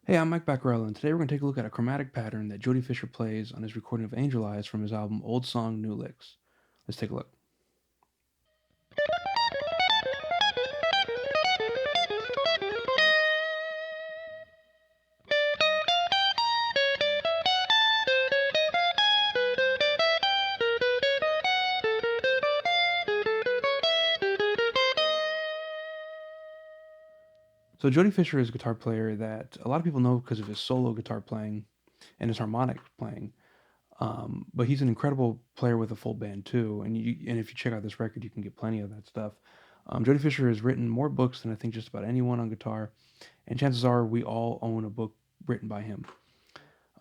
Hey, I'm Mike Baccarella, and today we're going to take a look at a chromatic pattern that Jody Fisher plays on his recording of Angel Eyes from his album Old Song, New Licks. Let's take a look. So Jody Fisher is a guitar player that a lot of people know because of his solo guitar playing and his harmonic playing. But he's an incredible player with a full band too. And if you check out this record, you can get plenty of that stuff. Jody Fisher has written more books than I think just about anyone on guitar, and chances are we all own a book written by him.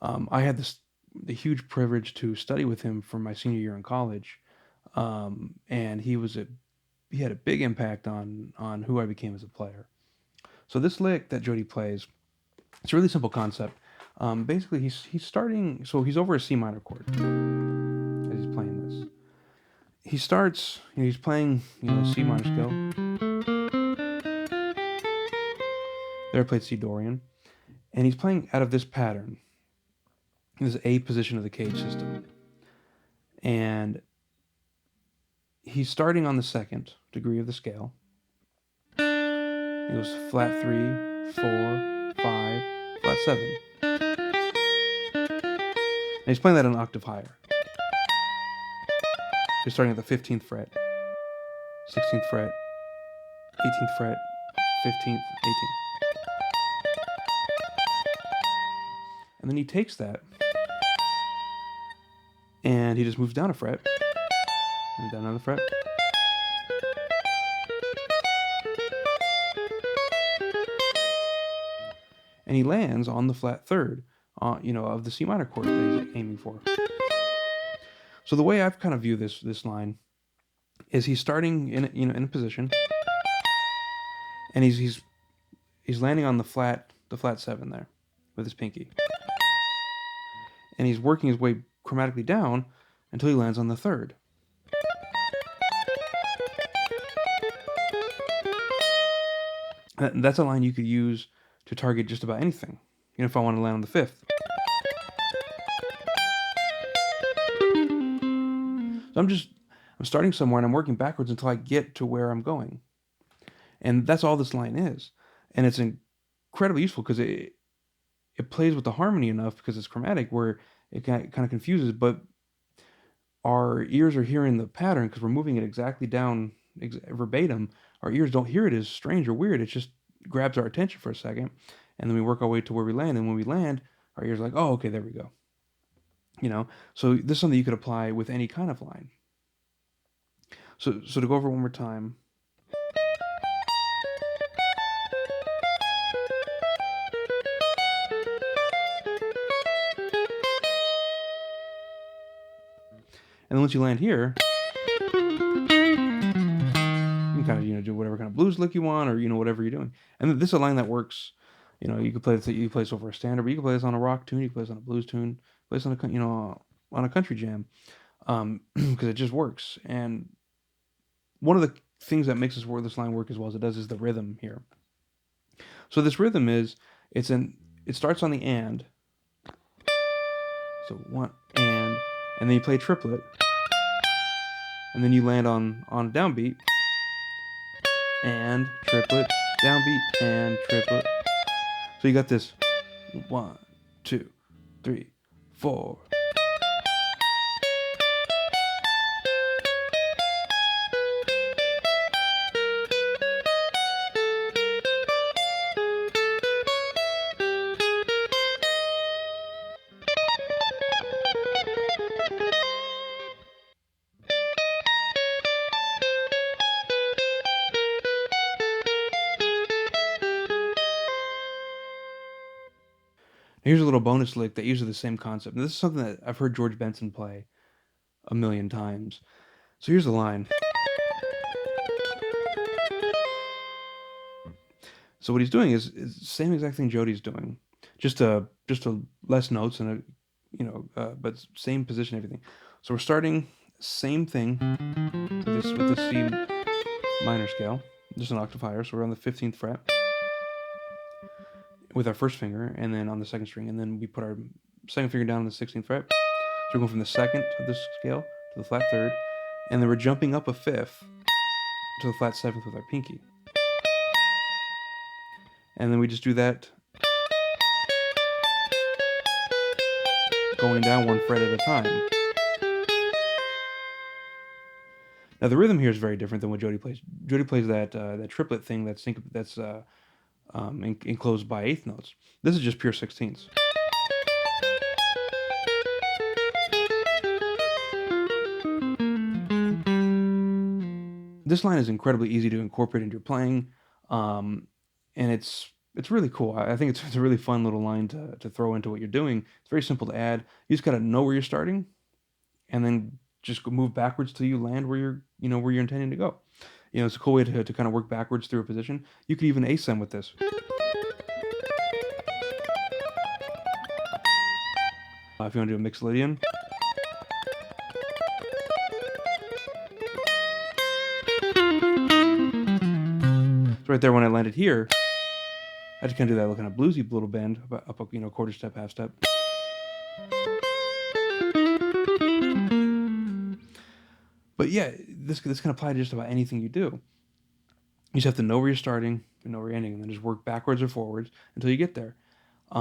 I had the huge privilege to study with him for my senior year in college, and he had a big impact on who I became as a player. So this lick that Jody plays, it's a really simple concept. Basically, he's starting. So he's over a C minor chord as he's playing this. He starts. He's playing C minor scale. There, I played C Dorian, and he's playing out of this pattern, this A position of the cage system, and he's starting on the second degree of the scale. He goes flat 3, 4, 5, flat 7. And he's playing that an octave higher. He's starting at the 15th fret, 16th fret, 18th fret, 15th, 18th. And then he takes that and he just moves down a fret and down another fret. And he lands on the flat third, of the C minor chord that he's aiming for. So the way I've kind of viewed this line is he's starting in a position, and he's landing on the flat 7 there with his pinky, and he's working his way chromatically down until he lands on the third. That's a line you could use to target just about anything. If I want to land on the fifth. So I'm starting somewhere and I'm working backwards until I get to where I'm going. And that's all this line is. And it's incredibly useful because it plays with the harmony enough because it's chromatic where it kind of confuses, but our ears are hearing the pattern because we're moving it exactly down verbatim. Our ears don't hear it as strange or weird. It just grabs our attention for a second, and then we work our way to where we land. And when we land, our ears are like, oh, okay, there we go. So this is something you could apply with any kind of line. So to go over one more time. And then once you land here, you can kind of do whatever kind of blues lick you want, or whatever you're doing. And this is a line that works. You could play this over a standard, but you can play this on a rock tune, you can play this on a blues tune, play this on a country jam, because it just works. And one of the things that makes this line work as well as it does is the rhythm here. So this rhythm it starts on the and. So one and then you play a triplet, and then you land on a downbeat, and triplet, downbeat, and triplet. So you got this 1, 2, 3, 4. Here's a little bonus lick that uses the same concept. And this is something that I've heard George Benson play a million times. So here's the line. So what he's doing is the same exact thing Jody's doing, just a less notes and but same position, everything. So we're starting same thing with the C minor scale, just an octave higher. So we're on the 15th fret. with our first finger, and then on the second string, and then we put our second finger down on the 16th fret. So we're going from the second of this scale to the flat third, and then we're jumping up a fifth to the flat seventh with our pinky. And then we just do that, going down one fret at a time. Now the rhythm here is very different than what Jody plays. Jody plays that triplet thing that's enclosed by eighth notes. This is just pure sixteenths. This line is incredibly easy to incorporate into your playing, and it's really cool. I think it's a really fun little line to throw into what you're doing. It's very simple to add. You just got to know where you're starting, and then just move backwards till you land where you're intending to go. It's a cool way to kind of work backwards through a position. You could even ascend with this. If you want to do a mixolydian. So right there, when I landed here, I just kind of do that kind of bluesy little bend up a quarter step, half step. But yeah, this can apply to just about anything you do. You just have to know where you're starting, and know where you're ending, and then just work backwards or forwards until you get there. A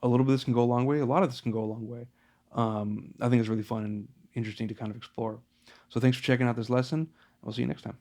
little bit of this can go a long way. A lot of this can go a long way. I think it's really fun and interesting to kind of explore. So thanks for checking out this lesson. I'll see you next time.